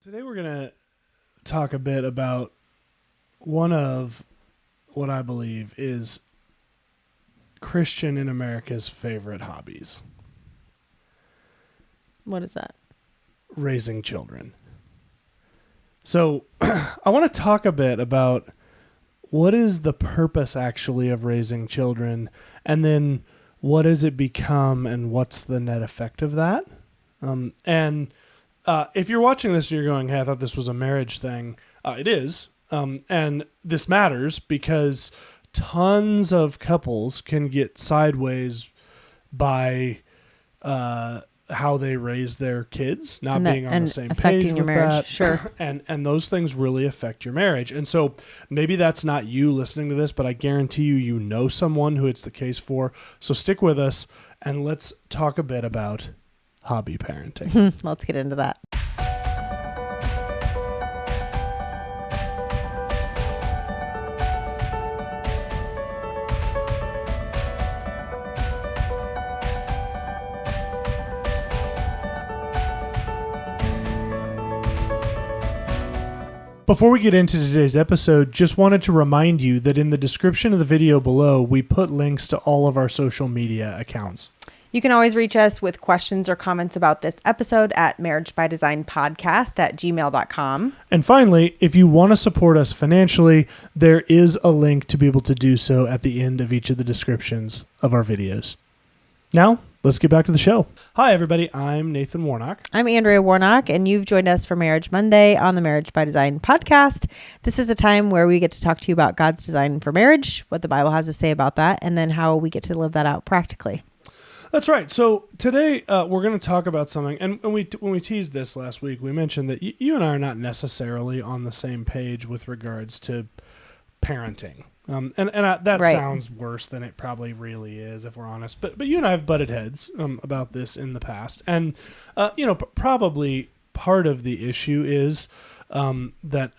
Today we're going to talk a bit about one of what I believe is Christian in America's favorite hobbies. What is that? Raising children. So I want to talk a bit about what is the purpose actually of raising children, and then what does it become and what's the net effect of that? If you're watching this and you're going, hey, I thought this was a marriage thing, it is. And this matters because tons of couples can get sideways by how they raise their kids, not being on the same page with that. Sure. And those things really affect your marriage. And so maybe that's not you listening to this, but I guarantee you know someone who it's the case for. So stick with us and let's talk a bit about hobby parenting. Let's get into that. Before we get into today's episode, just wanted to remind you that in the description of the video below, we put links to all of our social media accounts. You can always reach us with questions or comments about this episode at marriagebydesignpodcast@gmail.com. And finally, if you want to support us financially, there is a link to be able to do so at the end of each of the descriptions of our videos. Now, let's get back to the show. Hi, everybody. I'm Nathan Warnock. I'm Andrea Warnock, and you've joined us for Marriage Monday on the Marriage by Design podcast. This is a time where we get to talk to you about God's design for marriage, what the Bible has to say about that, and then how we get to live that out practically. That's right. So today we're going to talk about something, and when we teased this last week, we mentioned that you and I are not necessarily on the same page with regards to parenting. That Right. sounds worse than it probably really is, if we're honest. But you and I have butted heads about this in the past, and probably part of the issue is that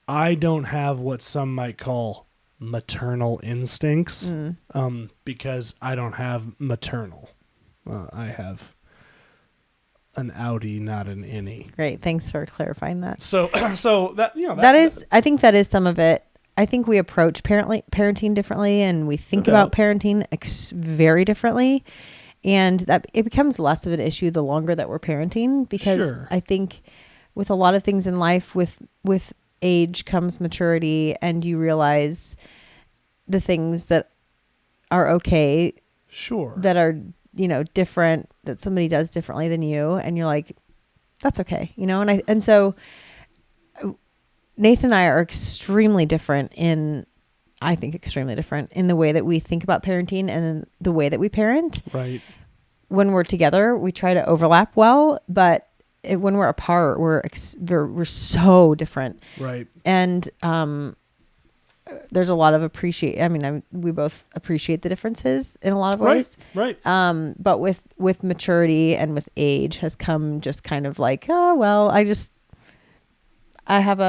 I don't have what some might call maternal instincts because I don't have maternal. I have an outie, not an innie. Great. Thanks for clarifying that. So that I think that is some of it. I think we approach parenting differently, and we think about parenting very differently, and that it becomes less of an issue the longer that we're parenting, because Sure. I think with a lot of things in life, with age comes maturity, and you realize the things that are okay, Sure. that are, different, that somebody does differently than you, and you're like, that's okay, and so Nathan and I are extremely different in the way that we think about parenting and the way that we parent. Right. When we're together, we try to overlap well, but when we're apart, we're so different. Right. And there's a lot of we both appreciate the differences in a lot of ways. Right. But with maturity and with age has come just kind of like, I have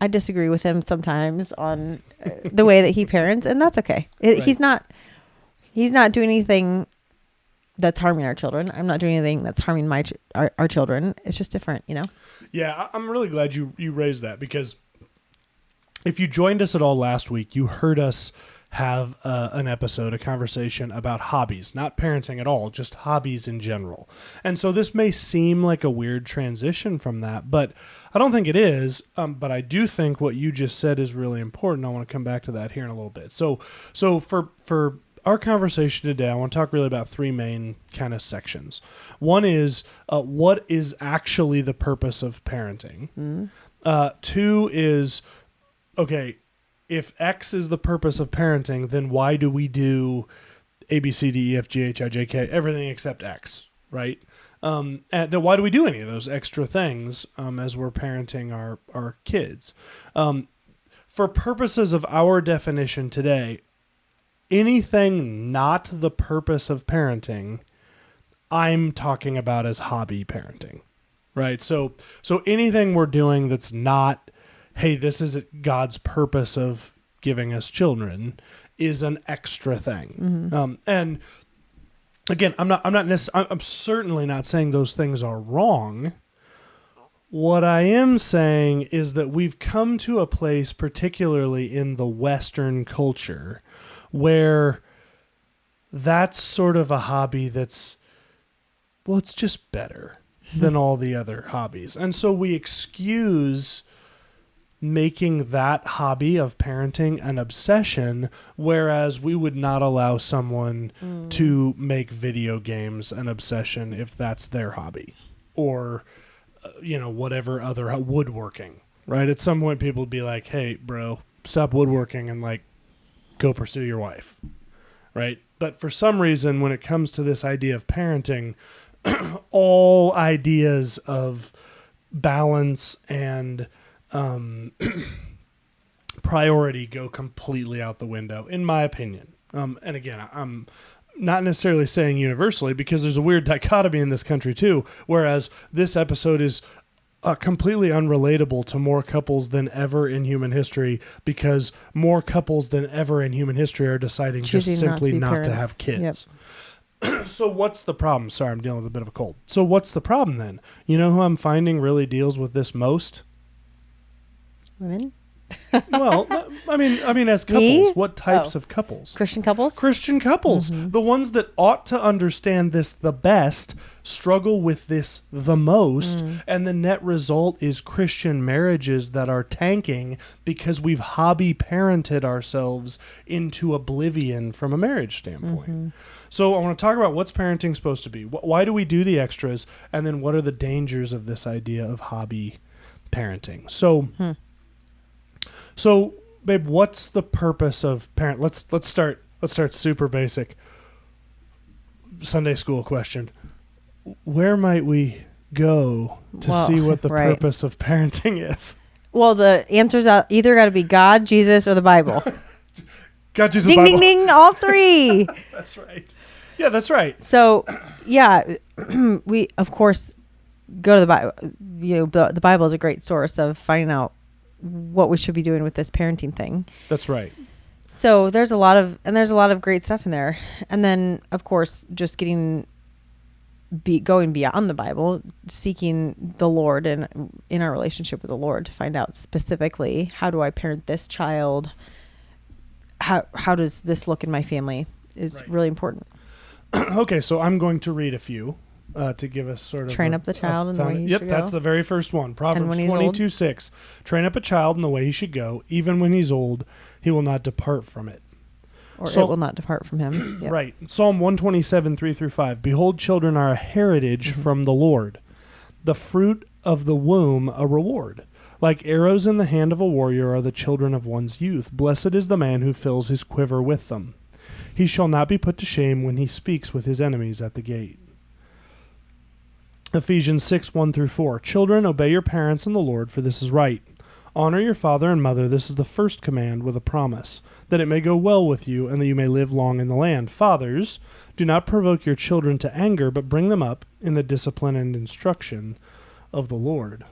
I disagree with him sometimes on the way that he parents, and that's okay. Right. He's not doing anything that's harming our children. I'm not doing anything that's harming our children. It's just different, Yeah, I'm really glad you raised that, because if you joined us at all last week, you heard us have a conversation about hobbies, not parenting at all, just hobbies in general. And so this may seem like a weird transition from that, but I don't think it is. But I do think what you just said is really important. I want to come back to that here in a little bit. So for our conversation today, I want to talk really about three main kind of sections. One is what is actually the purpose of parenting. Mm-hmm. Two is, okay, if X is the purpose of parenting, then why do we do A, B, C, D, E, F, G, H, I, J, K, everything except X, right? And then why do we do any of those extra things as we're parenting our kids? For purposes of our definition today, anything not the purpose of parenting, I'm talking about as hobby parenting, right? So anything we're doing that's not, hey, this is God's purpose of giving us children, is an extra thing. Mm-hmm. And again, I'm certainly not saying those things are wrong. What I am saying is that we've come to a place, particularly in the Western culture, where that's sort of a hobby that's, well, it's just better than all the other hobbies. And so we excuse making that hobby of parenting an obsession, whereas we would not allow someone to make video games an obsession if that's their hobby, or whatever other woodworking, right? At some point people would be like, hey bro, stop woodworking and like go pursue your wife, right? But for some reason, when it comes to this idea of parenting, all ideas of balance and priority go completely out the window, in my opinion. And again, I'm not necessarily saying universally, because there's a weird dichotomy in this country too, whereas this episode is completely unrelatable to more couples than ever in human history, because more couples than ever in human history are deciding Choosing just simply not to parents. have kids. Yep. So what's the problem? Sorry, I'm dealing with a bit of a cold. So what's the problem then? You know who I'm finding really deals with this most? Women? Well, I mean, as couples, Me? what types of couples? Christian couples? Christian couples. Mm-hmm. The ones that ought to understand this the best struggle with this the most, and the net result is Christian marriages that are tanking because we've hobby parented ourselves into oblivion from a marriage standpoint. So I want to talk about what's parenting supposed to be. Why do we do the extras? And then what are the dangers of this idea of hobby parenting? So, babe, what's the purpose of parent? Let's start super basic. Sunday school question. Where might we go to see what the purpose of parenting is? Well, the answer's either got to be God, Jesus, or the Bible. God, Jesus, ding, Bible. ding, ding, all three. That's right. Yeah, that's right. So, yeah, we, of course, go to the Bible. The Bible is a great source of finding out what we should be doing with this parenting thing. That's right. So there's a lot of great stuff in there. And then, of course, just going beyond the Bible, seeking the Lord and in our relationship with the Lord to find out specifically, how do I parent this child? How does this look in my family is really important. Okay, so I'm going to read a few to give us sort of train up the child in the way he should go. Yep, that's the very first one. Proverbs 22:6. Train up a child in the way he should go. Even when he's old, he will not depart from it. Or it will not depart from him. Yep. Right. Psalm 127:3-5. Behold, children are a heritage from the Lord, the fruit of the womb a reward. Like arrows in the hand of a warrior are the children of one's youth. Blessed is the man who fills his quiver with them. He shall not be put to shame when he speaks with his enemies at the gate. Ephesians 6:1-4. Children, obey your parents in the Lord, for this is right. Honor your father and mother. This is the first command with a promise, that it may go well with you and that you may live long in the land. Fathers, do not provoke your children to anger, but bring them up in the discipline and instruction of the Lord.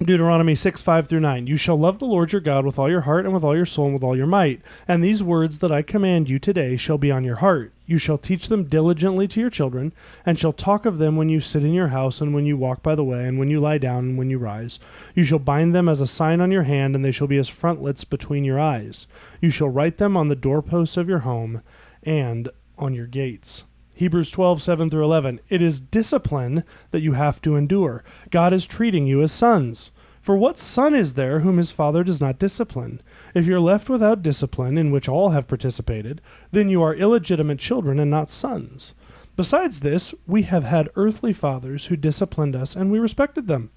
Deuteronomy 6:5-9. You shall love the Lord your God with all your heart and with all your soul and with all your might. And these words that I command you today shall be on your heart. You shall teach them diligently to your children, and shall talk of them when you sit in your house, and when you walk by the way, and when you lie down, and when you rise. You shall bind them as a sign on your hand, and they shall be as frontlets between your eyes. You shall write them on the doorposts of your home and on your gates. Hebrews 12:7-11. It is discipline that you have to endure. God is treating you as sons. For what son is there whom his father does not discipline? If you're left without discipline, in which all have participated, then you are illegitimate children and not sons. Besides this, we have had earthly fathers who disciplined us, and we respected them.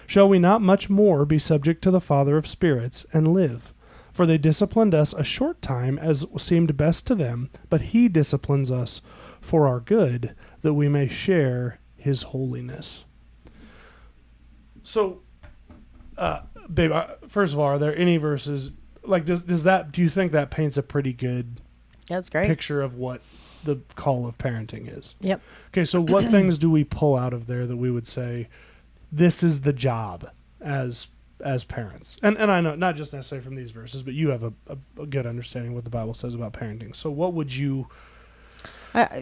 Shall we not much more be subject to the Father of spirits and live? For they disciplined us a short time as seemed best to them, but he disciplines us for our good, that we may share his holiness. So, babe, first of all, are there any verses, like, do you think that paints a pretty good That's great picture of what the call of parenting is? Yep. Okay, so what things do we pull out of there that we would say, this is the job as parents? And I know, not just necessarily from these verses, but you have a good understanding of what the Bible says about parenting. So what would you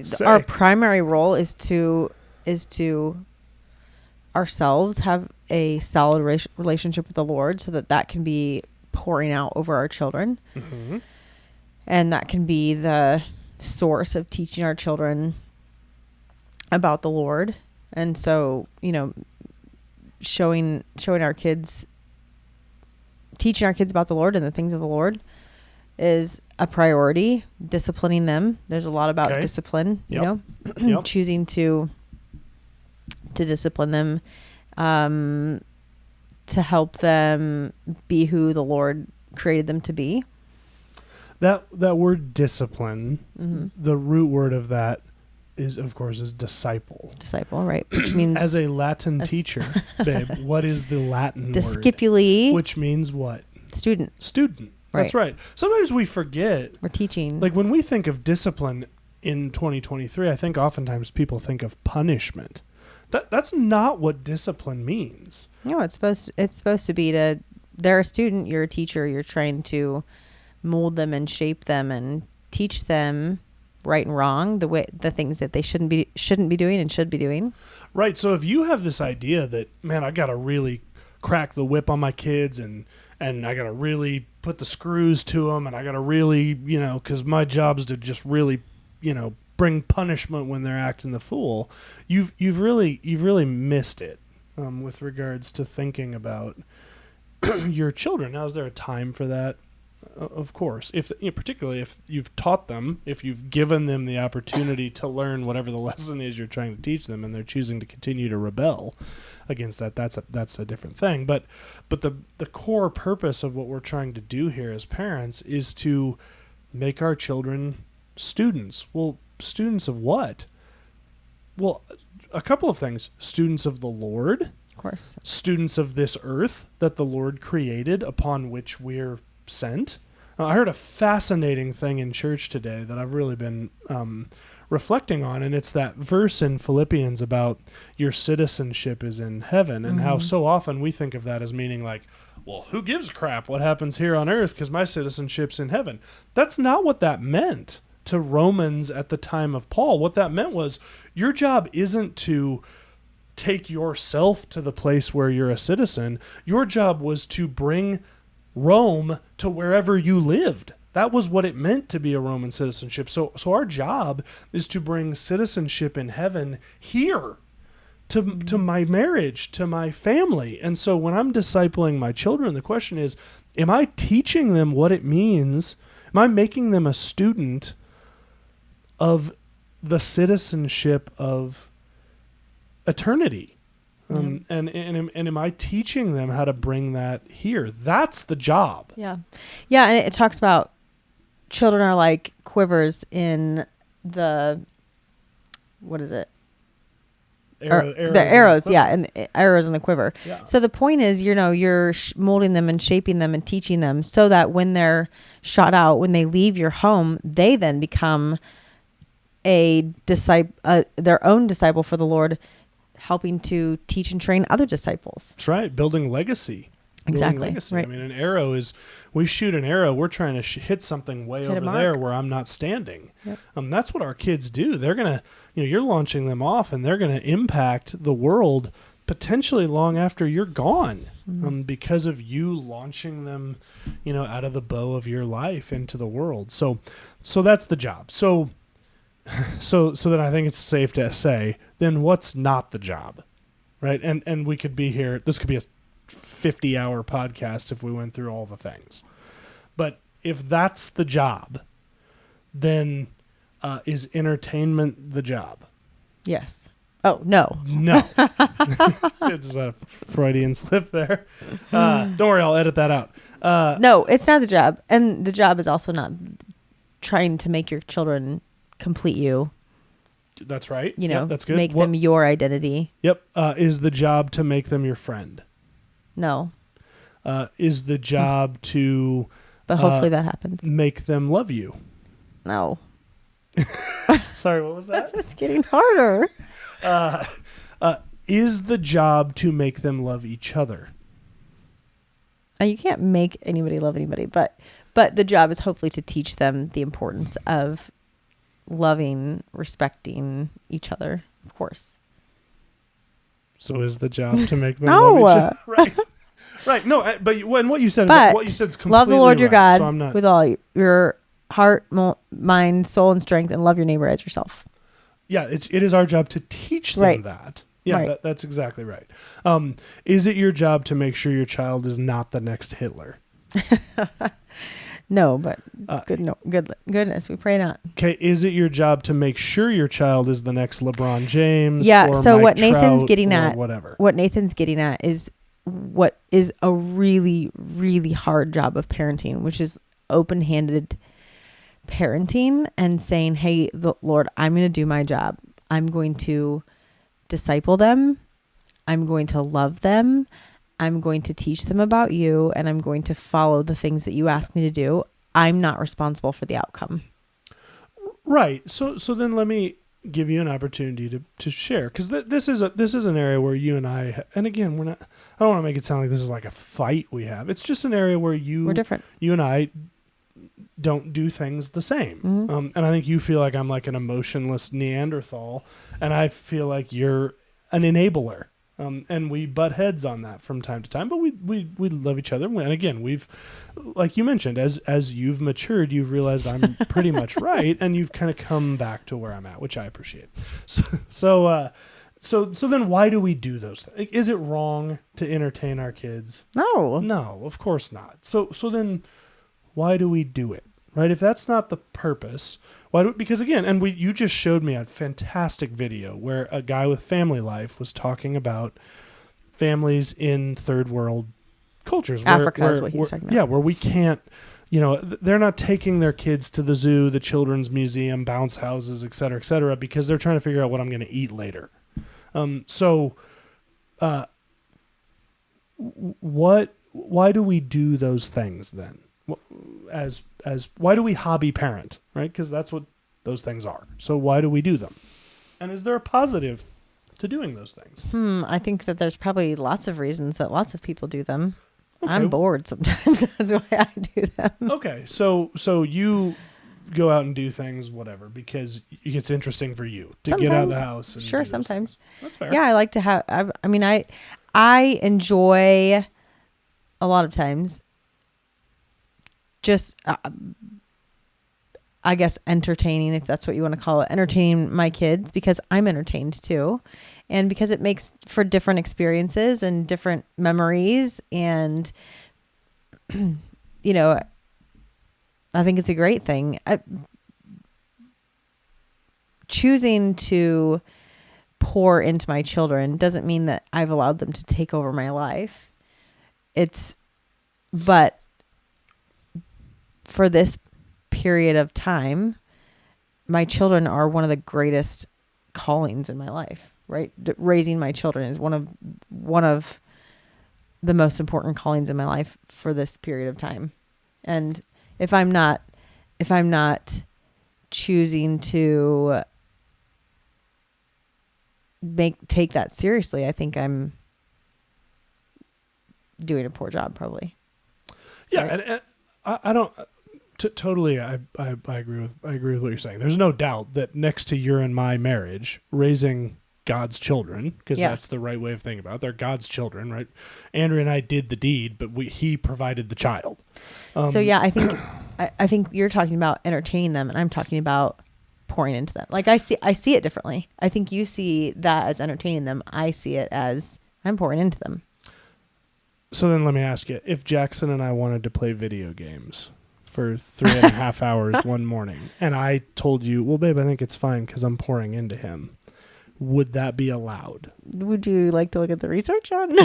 say? Our primary role is to ourselves have a solid relationship with the Lord, so that can be pouring out over our children. Mm-hmm. And that can be the source of teaching our children about the Lord. And so, showing our kids, teaching our kids about the Lord and the things of the Lord is a priority. Disciplining them. There's a lot about discipline, Yep. choosing to discipline them, to help them be who the Lord created them to be. That word discipline, Mm-hmm. the root word of that is disciple. Disciple, right? Which means, as a Latin teacher, babe, what is the Latin word? Discipuli, Which means what? Student. That's right. Sometimes we forget. We're teaching. Like when we think of discipline in 2023, I think oftentimes people think of punishment. That's not what discipline means. No, it's supposed to be they're a student, you're a teacher, you're trying to mold them and shape them and teach them right and wrong, the things that they shouldn't be doing and should be doing. Right. So if you have this idea that, man, I got to really crack the whip on my kids and I got to really put the screws to them and I got to really, because my job's to just really, bring punishment when they're acting the fool, you've really missed it with regards to thinking about your children. Now, is there a time for that? Of course, particularly if you've taught them, if you've given them the opportunity to learn whatever the lesson is you're trying to teach them, and they're choosing to continue to rebel against that, that's a different thing. But the core purpose of what we're trying to do here as parents is to make our children students. Well, students of what? Well, a couple of things. Students of the Lord, of course. Students of this earth that the Lord created, upon which we're sent. I heard a fascinating thing in church today that I've really been reflecting on, and it's that verse in Philippians about your citizenship is in heaven, and how so often we think of that as meaning like, well, who gives a crap what happens here on earth because my citizenship's in heaven. That's not what that meant to Romans at the time of Paul. What that meant was your job isn't to take yourself to the place where you're a citizen. Your job was to bring Rome to wherever you lived. That was what it meant to be a Roman citizenship. So our job is to bring citizenship in heaven here to my marriage, to my family. And so when I'm discipling my children, the question is, am I teaching them what it means? Am I making them a student of the citizenship of eternity? And am I teaching them how to bring that here? That's the job. Yeah. Yeah. And it talks about children are like quivers in the, what is it? Arrows the arrows. Yeah. And arrows in the quiver. Yeah. So the point is, you're molding them and shaping them and teaching them so that when they're shot out, when they leave your home, they then become a disciple, their own disciple for the Lord, helping to teach and train other disciples. That's right. Building legacy. Exactly. Legacy. Right. I mean, an arrow is, we shoot an arrow, we're trying to hit something way over there where I'm not standing. Yep. That's what our kids do. They're going to, you're launching them off and they're going to impact the world potentially long after you're gone, because of you launching them, out of the bow of your life into the world. So that's the job. So then I think it's safe to say, then what's not the job, right? And we could be here. This could be a 50-hour podcast if we went through all the things. But if that's the job, then is entertainment the job? Yes. Oh, no. No. It's a Freudian slip there. Don't worry, I'll edit that out. No, it's not the job. And the job is also not trying to make your children complete you. That's right. Yep, that's good. Make them your identity. Yep. Is the job to make them your friend? No. Is the job to... But hopefully that happens. Make them love you? No. Sorry, what was that? It's getting harder. Is the job to make them love each other? You can't make anybody love anybody, but the job is hopefully to teach them the importance of loving, respecting each other, of course. So is the job to make them No. love each other? Right. Right. No, but when what you said is completely love the Lord your right, God so I'm not, with all your heart, mind, soul, and strength, and love your neighbor as yourself. yeah, it is our job to teach them Right. that. Yeah, Right. that's exactly right. Is it your job to make sure your child is not the next Hitler? No, but goodness, we pray not. Okay, is it your job to make sure your child is the next LeBron James? Yeah. Or So Mike what Nathan's Trout getting or at, whatever. what Nathan's getting at is what is a really, really hard job of parenting, which is open-handed parenting and saying, "Hey, Lord, I'm going to do my job. I'm going to disciple them. I'm going to love them. I'm going to teach them about you, and I'm going to follow the things that you ask me to do. I'm not responsible for the outcome." Right. So then let me give you an opportunity to share, because this is an area where you and I, and again, I don't want to make it sound like this is like a fight we have. It's just an area where We're different. you and I don't do things the same. Mm-hmm. And I think you feel like I'm like an emotionless Neanderthal, and I feel like you're an enabler. And we butt heads on that from time to time, but we love each other. And again, we've, like you mentioned, as you've matured, you've realized I'm pretty much right, and you've kind of come back to where I'm at, which I appreciate. So then why do we do those things? Is it wrong to entertain our kids? No, of course not. So then why do we do it? Right? If that's not the purpose, because again, and you just showed me a fantastic video where a guy with Family Life was talking about families in third world cultures. Africa is what he was talking about. Yeah, where we can't, they're not taking their kids to the zoo, the children's museum, bounce houses, et cetera, because they're trying to figure out what I'm going to eat later. Why do we do those things then? As why do we hobby parent, right? Because that's what those things are. So why do we do them? And is there a positive to doing those things? I think that there's probably lots of reasons that lots of people do them. Okay. I'm bored sometimes. That's why I do them. Okay, so you go out and do things, whatever, because it's interesting for you to get out of the house. And sure, do those sometimes. things. That's fair. Yeah, I like to have. I enjoy a lot of times just I guess entertaining, if that's what you want to call it, entertaining my kids, because I'm entertained too, and because it makes for different experiences and different memories, and I think it's a great thing. Choosing to pour into my children doesn't mean that I've allowed them to take over my life. But for this period of time, my children are one of the greatest callings in my life, right? Raising my children is one of the most important callings in my life for this period of time. And if I'm not choosing to take that seriously, I think I'm doing a poor job, probably. Yeah, right? and I don't totally. I agree with what you're saying. There's no doubt that next to your and my marriage, raising God's children, because that's the right way of thinking about it. They're God's children, right? Andrea and I did the deed, but He provided the child. So yeah, I think you're talking about entertaining them, and I'm talking about pouring into them. Like I see it differently. I think you see that as entertaining them. I see it as I'm pouring into them. So then let me ask you, if Jackson and I wanted to play video games for 3.5 hours one morning, and I told you, well, babe, I think it's fine because I'm pouring into him, would that be allowed? Would you like to look at the research on?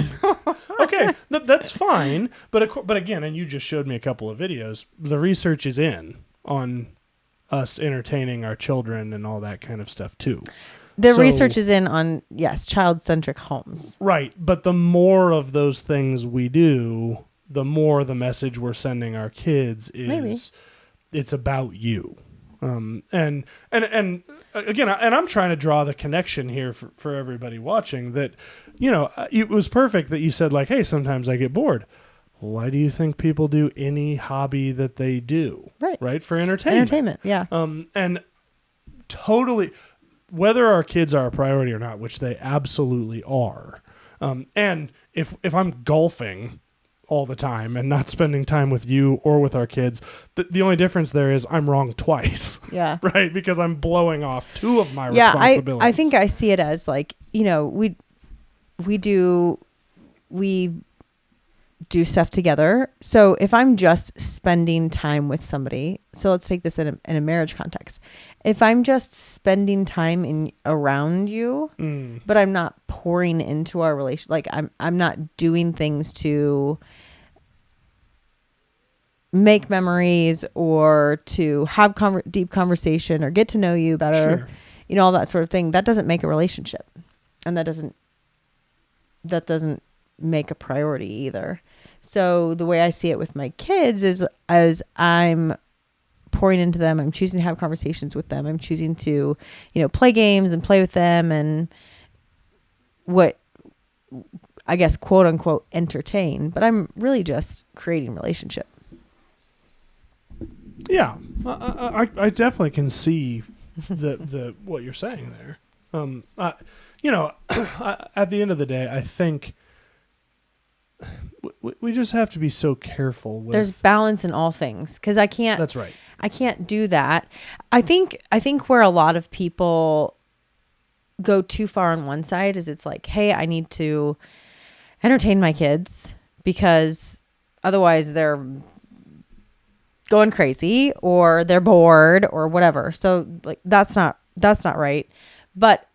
Okay, that's fine. But again, and you just showed me a couple of videos, the research is in on us entertaining our children and all that kind of stuff too. The research is in on, yes, child-centric homes. Right. But the more of those things we do, the more the message we're sending our kids is it's about you. And again, and I'm trying to draw the connection here for everybody watching that, it was perfect that you said like, hey, sometimes I get bored. Why do you think people do any hobby that they do? Right. For entertainment. Yeah. And totally, whether our kids are a priority or not, which they absolutely are, And if I'm golfing all the time and not spending time with you or with our kids, the only difference there is I'm wrong twice. Yeah. Right? Because I'm blowing off two of my responsibilities. I think I see it as like, we do stuff together. So if I'm just spending time with somebody, so let's take this in a marriage context. If I'm just spending time around you, but I'm not pouring into our relation, like I'm not doing things to make memories or to have deep conversation or get to know you better, Sure. All that sort of thing, that doesn't make a relationship, and that doesn't make a priority either. So the way I see it with my kids is as I'm pouring into them, I'm choosing to have conversations with them. I'm choosing to, play games and play with them and what I guess, quote unquote, entertain, but I'm really just creating relationship. Yeah, I definitely can see the what you're saying there. At the end of the day, I think we just have to be so careful with. There's balance in all things, because I can't. That's right. I can't do that. I think where a lot of people go too far on one side is it's like, hey, I need to entertain my kids because otherwise they're going crazy or they're bored or whatever. So like that's not right. But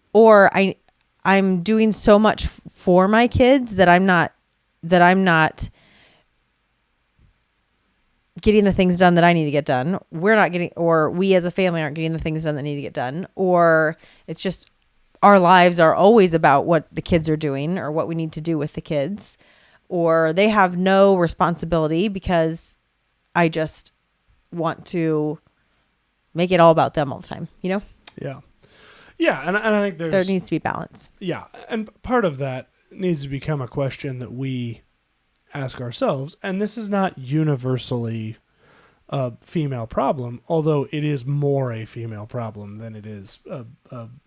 I'm doing so much for my kids that I'm not getting the things done that I need to get done. We're not getting, or we as a family aren't getting the things done that need to get done. Or it's just our lives are always about what the kids are doing or what we need to do with the kids. Or they have no responsibility because I just want to make it all about them all the time, Yeah. Yeah, and I think there needs to be balance. Yeah, and part of that needs to become a question that we ask ourselves, and this is not universally a female problem, although it is more a female problem than it is a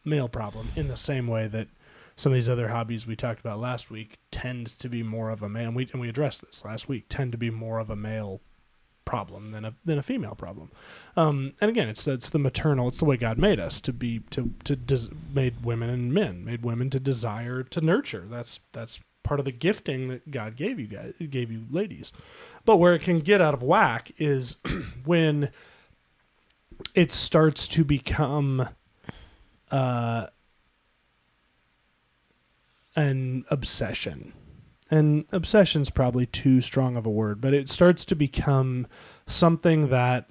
male problem, in the same way that some of these other hobbies we talked about last week tend to be more of a male, and we addressed this last week, tend to be more of a male problem than a female problem. And again, it's the maternal, it's the way God made us to be, made women and men, made women to desire to nurture. That's part of the gifting that God gave you ladies. But where it can get out of whack is when it starts to become an obsession. And obsession's probably too strong of a word, but it starts to become something that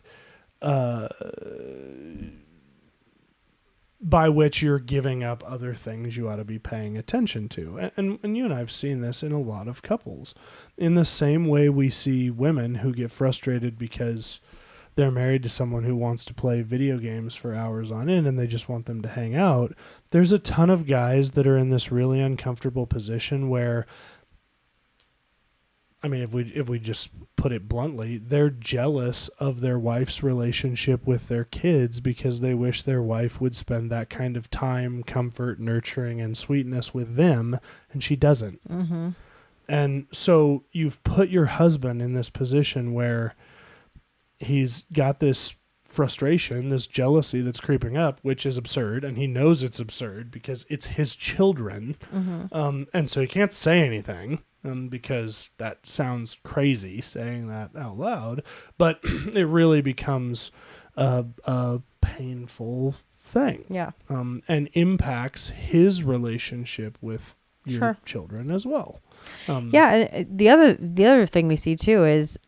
by which you're giving up other things you ought to be paying attention to. And you and I have seen this in a lot of couples. In the same way we see women who get frustrated because they're married to someone who wants to play video games for hours on end and they just want them to hang out. There's a ton of guys that are in this really uncomfortable position where, I mean, if we just put it bluntly, they're jealous of their wife's relationship with their kids because they wish their wife would spend that kind of time, comfort, nurturing, and sweetness with them, and she doesn't. Mm-hmm. And so you've put your husband in this position where he's got this frustration, this jealousy that's creeping up, which is absurd, and he knows it's absurd because it's his children. Mm-hmm. And so he can't say anything. Because that sounds crazy saying that out loud, but it really becomes a painful thing. Yeah. And impacts his relationship with your children as well. Yeah. The other thing we see too is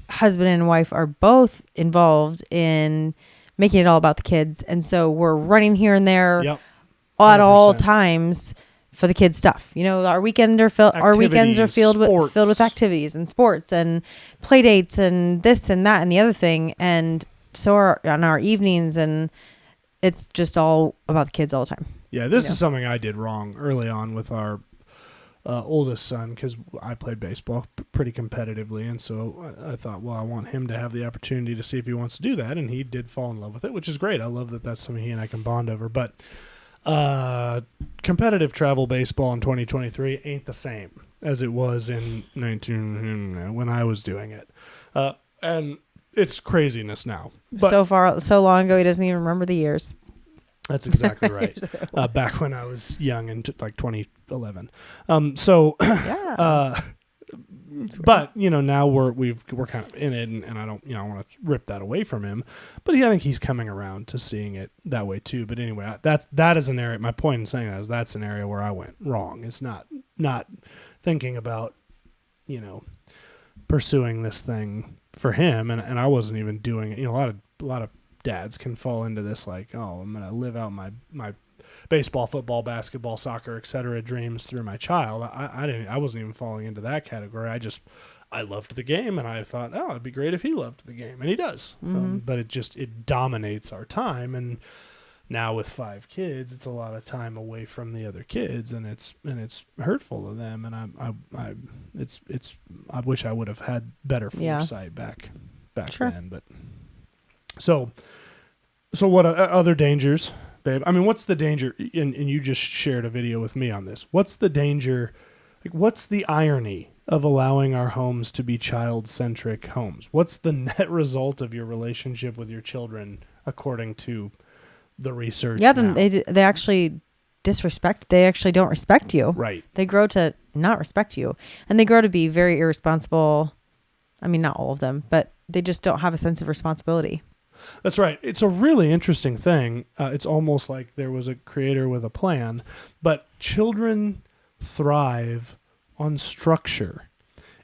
husband and wife are both involved in making it all about the kids. And so we're running here and there at all times for the kids stuff. Our weekends are filled with activities and sports and play dates and this and that and the other thing. And so on our evenings, and it's just all about the kids all the time. Yeah. This is something I did wrong early on with our oldest son, because I played baseball pretty competitively. And so I thought, well, I want him to have the opportunity to see if he wants to do that. And he did fall in love with it, which is great. I love that that's something he and I can bond over. But Competitive travel baseball in 2023 ain't the same as it was in when I was doing it. And it's craziness now. But So long ago, he doesn't even remember the years. That's exactly right. Back when I was young in like 2011. Yeah. But now we're kind of in it, and I don't want to rip that away from him. But I think he's coming around to seeing it that way too. But anyway, that is an area. My point in saying that is that's an area where I went wrong. It's not thinking about pursuing this thing for him, and I wasn't even doing it. A lot of dads can fall into this, like, oh, I'm gonna live out my baseball, football, basketball, soccer, etc. dreams through my child. I wasn't even falling into that category. I loved the game, and I thought, oh, it'd be great if he loved the game, and he does. Mm-hmm. But it dominates our time, and now with 5 kids, it's a lot of time away from the other kids, and it's hurtful to them. And I wish I would have had better foresight back sure. then. But so what other dangers, babe? I mean, what's the danger? And you just shared a video with me on this. What's the danger? Like, what's the irony of allowing our homes to be child-centric homes? What's the net result of your relationship with your children, according to the research? Yeah, then they actually disrespect. They actually don't respect you. Right. They grow to not respect you, and they grow to be very irresponsible. I mean, not all of them, but they just don't have a sense of responsibility. That's right. It's a really interesting thing. It's almost like there was a creator with a plan, but children thrive on structure.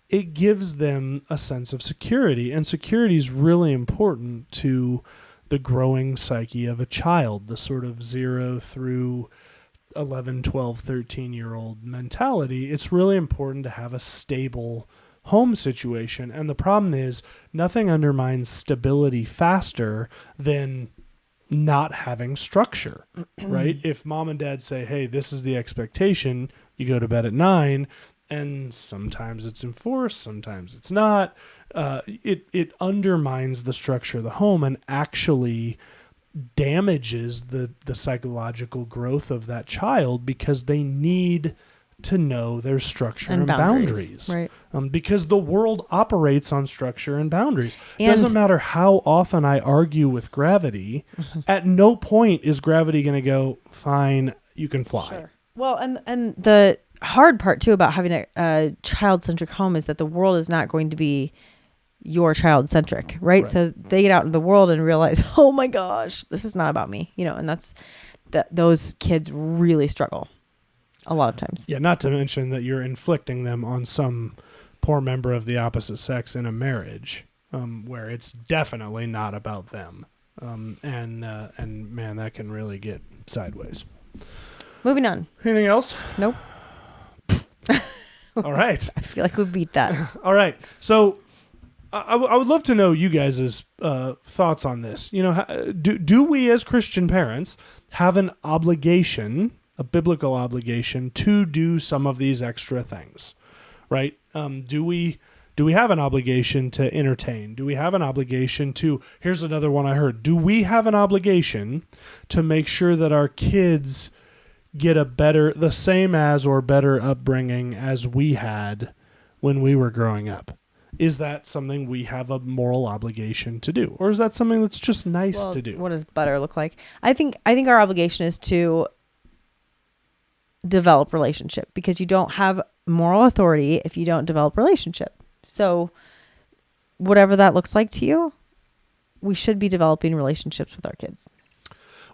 It gives them a sense of security, and security is really important to the growing psyche of a child, the sort of 0 through 11, 12, 13-year-old mentality. It's really important to have a stable home situation. And the problem is nothing undermines stability faster than not having structure, right? If mom and dad say, hey, this is the expectation, you go to bed at 9, and sometimes it's enforced, sometimes it's not. It undermines the structure of the home and actually damages the psychological growth of that child, because they need to know their structure and boundaries. Right. Because the world operates on structure and boundaries. It doesn't matter how often I argue with gravity. Mm-hmm. At no point is gravity going to go, fine, you can fly. Sure. Well, and the hard part too about having a child-centric home is that the world is not going to be your child-centric, right? So they get out in the world and realize, oh my gosh, this is not about me, and that's those kids really struggle a lot of times. Yeah, not to mention that you're inflicting them on some poor member of the opposite sex in a marriage, where it's definitely not about them, and man, that can really get sideways. Moving on. Anything else? Nope. All right. I feel like we beat that. All right. So I would love to know you guys' thoughts on this. Do we as Christian parents have an obligation, a biblical obligation, to do some of these extra things, right? Do we have an obligation to entertain? Do we have an obligation to, here's another one I heard, do we have an obligation to make sure that our kids get the same as or better upbringing as we had when we were growing up? Is that something we have a moral obligation to do? Or is that something that's just nice to do? What does better look like? I think our obligation is to develop relationship, because you don't have moral authority if you don't develop relationship. So whatever that looks like to you, we should be developing relationships with our kids.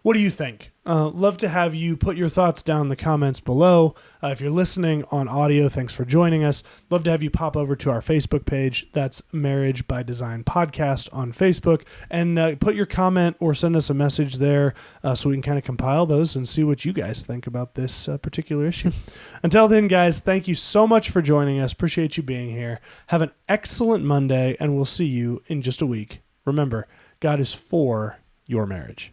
What do you think? Love to have you put your thoughts down in the comments below. If you're listening on audio, thanks for joining us. Love to have you pop over to our Facebook page. That's Marriage by Design Podcast on Facebook. And put your comment or send us a message there so we can kind of compile those and see what you guys think about this particular issue. Until then, guys, thank you so much for joining us. Appreciate you being here. Have an excellent Monday, and we'll see you in just a week. Remember, God is for your marriage.